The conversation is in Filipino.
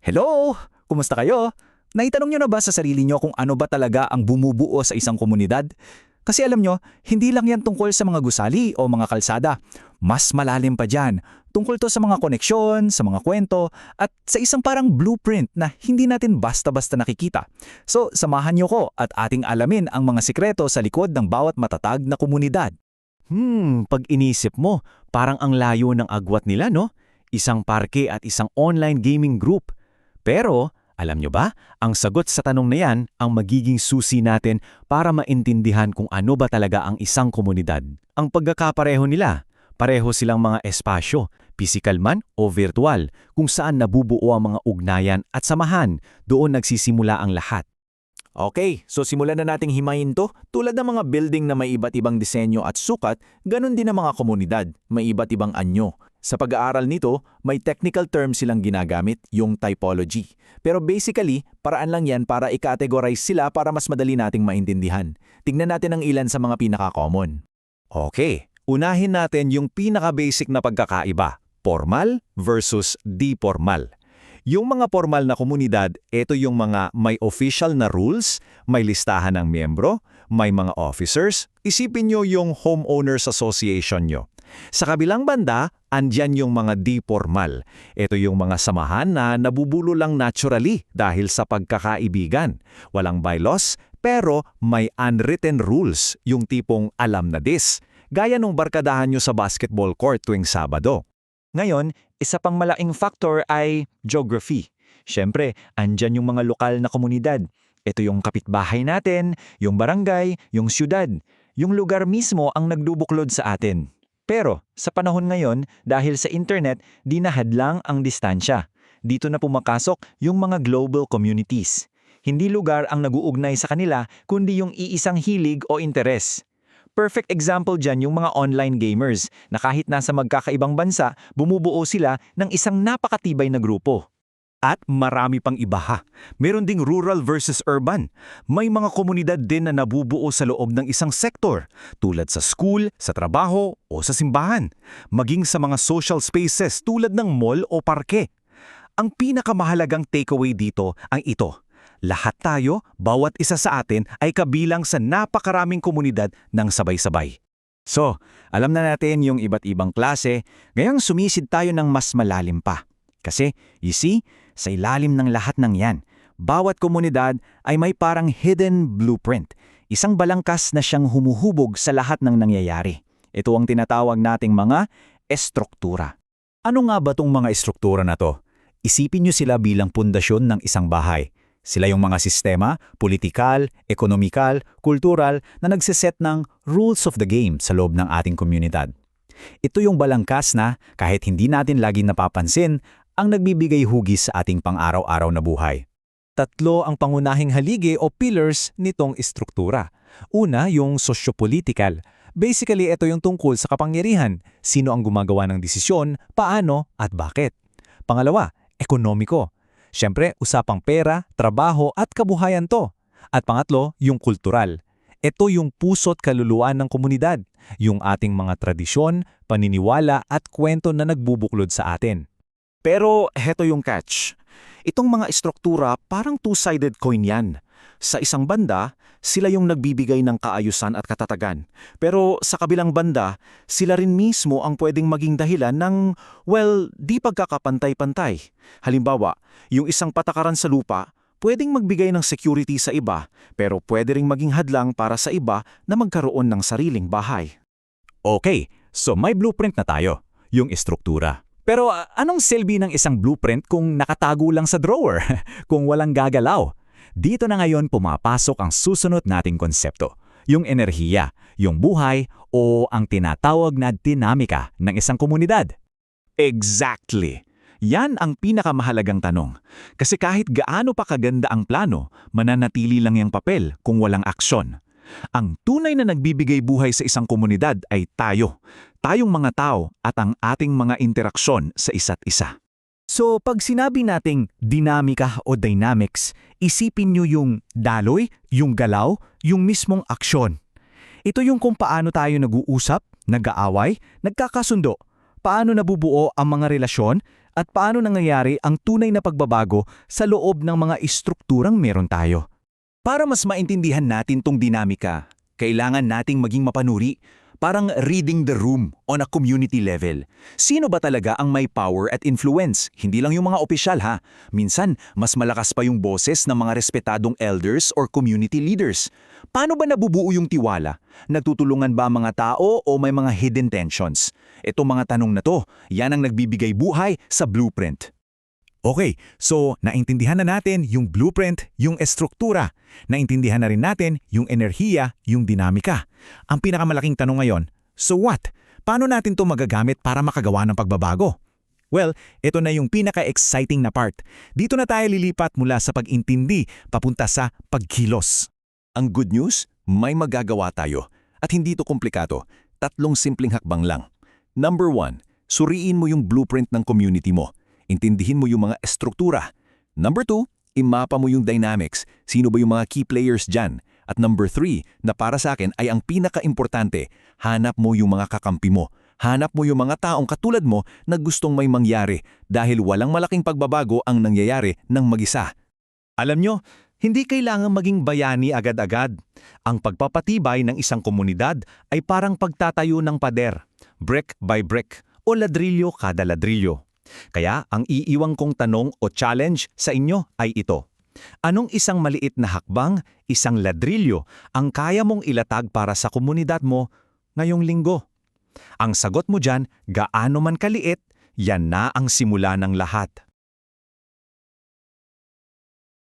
Hello! Kumusta kayo? Naitanong nyo na ba sa sarili nyo kung ano ba talaga ang bumubuo sa isang komunidad? Kasi alam nyo, hindi lang yan tungkol sa mga gusali o mga kalsada. Mas malalim pa dyan. Tungkol to sa mga koneksyon, sa mga kwento, at sa isang parang blueprint na hindi natin basta-basta nakikita. So, samahan nyo ko at ating alamin ang mga sikreto sa likod ng bawat matatag na komunidad. Pag inisip mo, parang ang layo ng agwat nila, no? Isang parke at isang online gaming group. Pero, alam nyo ba, ang sagot sa tanong na yan ang magiging susi natin para maintindihan kung ano ba talaga ang isang komunidad. Ang pagkakapareho nila, pareho silang mga espasyo, pisikal man o virtual, kung saan nabubuo ang mga ugnayan at samahan, doon nagsisimula ang lahat. Okay, so simulan na nating himayin to. Tulad ng mga building na may iba't ibang disenyo at sukat, ganun din ang mga komunidad, may iba't ibang anyo. Sa pag-aaral nito, may technical term silang ginagamit, yung typology. Pero basically, paraan lang yan para i-categorize sila para mas madali nating maintindihan. Tingnan natin ang ilan sa mga pinaka-common. Okay, unahin natin yung pinaka-basic na pagkakaiba, formal versus di-formal. Yung mga formal na komunidad, ito yung mga may official na rules, may listahan ng miyembro, may mga officers. Isipin nyo yung homeowners association nyo. Sa kabilang banda, andyan yung mga di-formal. Ito yung mga samahan na nabubulo lang naturally dahil sa pagkakaibigan. Walang bylaws, pero may unwritten rules, yung tipong alam na this. Gaya nung barkadahan nyo sa basketball court tuwing Sabado. Ngayon, isa pang malaking factor ay geography. Siyempre, andyan yung mga lokal na komunidad. Ito yung kapitbahay natin, yung barangay, yung syudad. Yung lugar mismo ang nagdubuklod sa atin. Pero, sa panahon ngayon, dahil sa internet, di na hadlang ang distansya. Dito na pumakasok yung mga global communities. Hindi lugar ang naguugnay sa kanila, kundi yung iisang hilig o interes. Perfect example dyan yung mga online gamers na kahit nasa magkakaibang bansa, bumubuo sila ng isang napakatibay na grupo. At marami pang iba ha. Meron ding rural versus urban. May mga komunidad din na nabubuo sa loob ng isang sektor, tulad sa school, sa trabaho, o sa simbahan. Maging sa mga social spaces tulad ng mall o parke. Ang pinakamahalagang takeaway dito ang ito. Lahat tayo, bawat isa sa atin ay kabilang sa napakaraming komunidad ng sabay-sabay. So, alam na natin yung iba't ibang klase, ngayong sumisid tayo ng mas malalim pa. Kasi, you see, sa ilalim ng lahat ng yan, bawat komunidad ay may parang hidden blueprint, isang balangkas na siyang humuhubog sa lahat ng nangyayari. Ito ang tinatawag nating mga estruktura. Ano nga ba tong mga estruktura na to? Isipin nyo sila bilang pundasyon ng isang bahay. Sila yung mga sistema, politikal, ekonomikal, kultural na nagsiset ng rules of the game sa loob ng ating komunidad. Ito yung balangkas na, kahit hindi natin lagi napapansin, ang nagbibigay hugis sa ating pang-araw-araw na buhay. Tatlo ang pangunahing haligi o pillars nitong estruktura. Una, yung sosyo-political. Basically, ito yung tungkol sa kapangyarihan. Sino ang gumagawa ng desisyon, paano, at bakit. Pangalawa, ekonomiko. Siyempre, usapang pera, trabaho at kabuhayan to. At pangatlo, yung kultural. Ito yung puso't kaluluwa ng komunidad, yung ating mga tradisyon, paniniwala at kwento na nagbubuklod sa atin. Pero heto yung catch. Itong mga estruktura parang two-sided coin yan. Sa isang banda, sila yung nagbibigay ng kaayusan at katatagan. Pero sa kabilang banda, sila rin mismo ang pwedeng maging dahilan ng, di pagkakapantay-pantay. Halimbawa, yung isang patakaran sa lupa, pwedeng magbigay ng security sa iba, pero pwede ring maging hadlang para sa iba na magkaroon ng sariling bahay. Okay, so may blueprint na tayo, yung estruktura. Pero anong silbi ng isang blueprint kung nakatago lang sa drawer, kung walang gagalaw? Dito na ngayon pumapasok ang susunod nating konsepto, yung enerhiya, yung buhay o ang tinatawag na dinamika ng isang komunidad. Exactly! Yan ang pinakamahalagang tanong. Kasi kahit gaano pa kaganda ang plano, mananatili lang yung papel kung walang aksyon. Ang tunay na nagbibigay buhay sa isang komunidad ay tayo. Tayong mga tao at ang ating mga interaksyon sa isa't isa. So pag sinabi nating dinamika o dynamics, isipin nyo yung daloy, yung galaw, yung mismong aksyon. Ito yung kung paano tayo nag-uusap, nag-aaway, nagkakasundo, paano nabubuo ang mga relasyon, At paano nangyayari ang tunay na pagbabago sa loob ng mga istrukturang meron tayo? Para mas maintindihan natin tong dinamika, kailangan nating maging mapanuri, parang reading the room on a community level. Sino ba talaga ang may power at influence? Hindi lang yung mga opisyal ha. Minsan, mas malakas pa yung boses ng mga respetadong elders or community leaders. Paano ba nabubuo yung tiwala? Nagtutulungan ba ang mga tao o may mga hidden tensions? Itong mga tanong na to, yan ang nagbibigay buhay sa blueprint. Okay, so naintindihan na natin yung blueprint, yung estruktura. Naintindihan na rin natin yung enerhiya, yung dinamika. Ang pinakamalaking tanong ngayon, so what? Paano natin to magagamit para makagawa ng pagbabago? Well, ito na yung pinaka-exciting na part. Dito na tayo lilipat mula sa pag-intindi papunta sa pagkilos. Ang good news, may magagawa tayo. At hindi ito komplikado. 3 simpleng hakbang lang. Number 1, suriin mo yung blueprint ng community mo. Intindihin mo yung mga estruktura. Number 2, imapa mo yung dynamics. Sino ba yung mga key players dyan? At number 3, na para sa akin ay ang pinaka-importante, hanap mo yung mga kakampi mo. Hanap mo yung mga taong katulad mo na gustong may mangyari dahil walang malaking pagbabago ang nangyayari ng mag-isa. Alam nyo, hindi kailangang maging bayani agad-agad. Ang pagpapatibay ng isang komunidad ay parang pagtatayo ng pader, brick by brick o ladrilyo kada ladrilyo. Kaya ang iiwang kong tanong o challenge sa inyo ay ito. Anong isang maliit na hakbang, isang ladrilyo ang kaya mong ilatag para sa komunidad mo ngayong linggo? Ang sagot mo dyan, gaano man kaliit, yan na ang simula ng lahat.